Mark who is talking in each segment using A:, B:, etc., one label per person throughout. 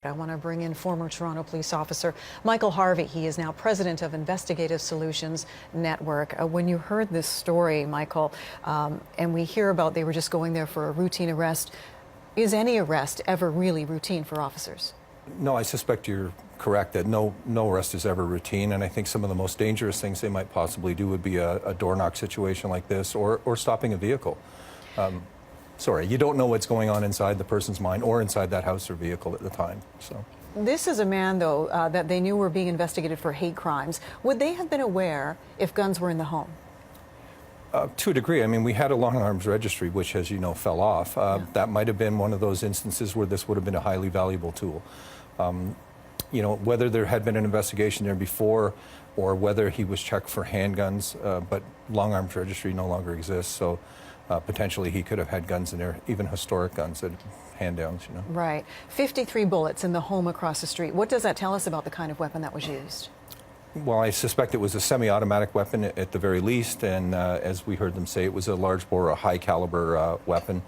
A: I want to bring in former Toronto police officer Michael Harvey. He is now president of Investigative Solutions Network. When you heard this story, Michael, and we hear about they were just going there for a routine arrest, is any arrest ever really routine for officers?
B: No, I suspect you're correct that no arrest is ever routine, and I think some of the most dangerous things they might possibly do would be a door knock situation like this or stopping a vehicle. Sorry, you don't know what's going on inside the person's mind or inside that house or vehicle at the time. So,
A: this is a man, though, that they knew were being investigated for hate crimes. Would they have been aware if guns were in the home?
B: To a degree. I mean, we had a long arms registry, which, as you know, fell off. That might have been one of those instances where this would have been a highly valuable tool. You know, whether there had been an investigation there before or whether he was checked for handguns, but long arms registry no longer exists, so potentially he could have had guns in there, even historic guns, hand downs, you know.
A: Right. 53 bullets in the home across the street. What does that tell us about the kind of weapon that was used?
B: Well, I suspect it was a semi-automatic weapon at the very least, and as we heard them say, it was a large bore, a high-caliber weapon.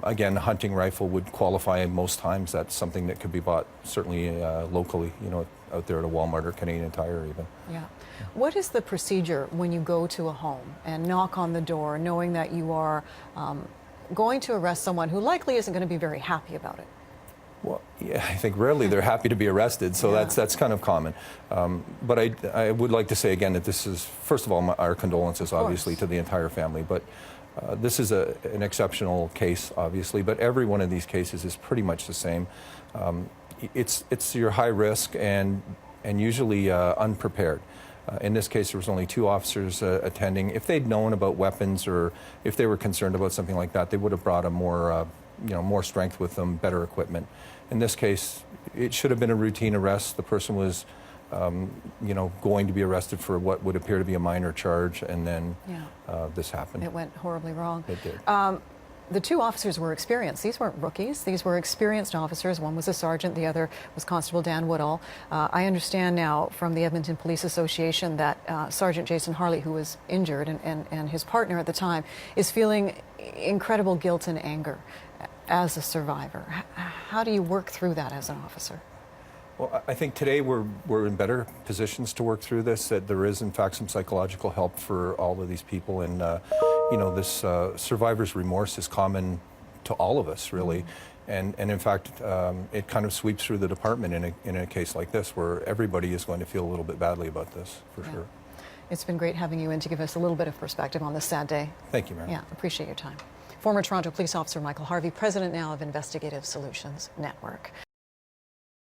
B: Again, a hunting rifle would qualify most times. That's something that could be bought certainly locally, you know, out there at a Walmart or Canadian Tire even.
A: Yeah. What is the procedure when you go to a home and knock on the door, knowing that you are going to arrest someone who likely isn't going to be very happy about it?
B: Well, yeah, I think rarely they're happy to be arrested, so that's kind of common. But I would like to say again that this is, first of all, our condolences, obviously, to the entire family. But this is an exceptional case, obviously. But every one of these cases is pretty much the same. It's your high risk and usually unprepared. In this case, there was only 2 officers attending. If they'd known about weapons or if they were concerned about something like that, they would have brought a more strength with them, better equipment. In this case, it should have been a routine arrest. The person was, going to be arrested for what would appear to be a minor charge, and then this happened.
A: It went horribly wrong.
B: It did.
A: The 2 officers were experienced. These weren't rookies. These were experienced officers. One was a sergeant, the other was Constable Dan Woodall. I understand now from the Edmonton Police Association that Sergeant Jason Harley, who was injured, and his partner at the time, is feeling incredible guilt and anger as a survivor. How do you work through that as an officer?
B: Well, I think today we're in better positions to work through this, that there is, in fact, some psychological help for all of these people. And, this survivor's remorse is common to all of us, really. And in fact, it kind of sweeps through the department in a case like this, where everybody is going to feel a little bit badly about this, for sure.
A: It's been great having you in to give us a little bit of perspective on this sad day.
B: Thank you, Mary.
A: Yeah, appreciate your time. Former Toronto police officer Michael Harvey, president now of Investigative Solutions Network.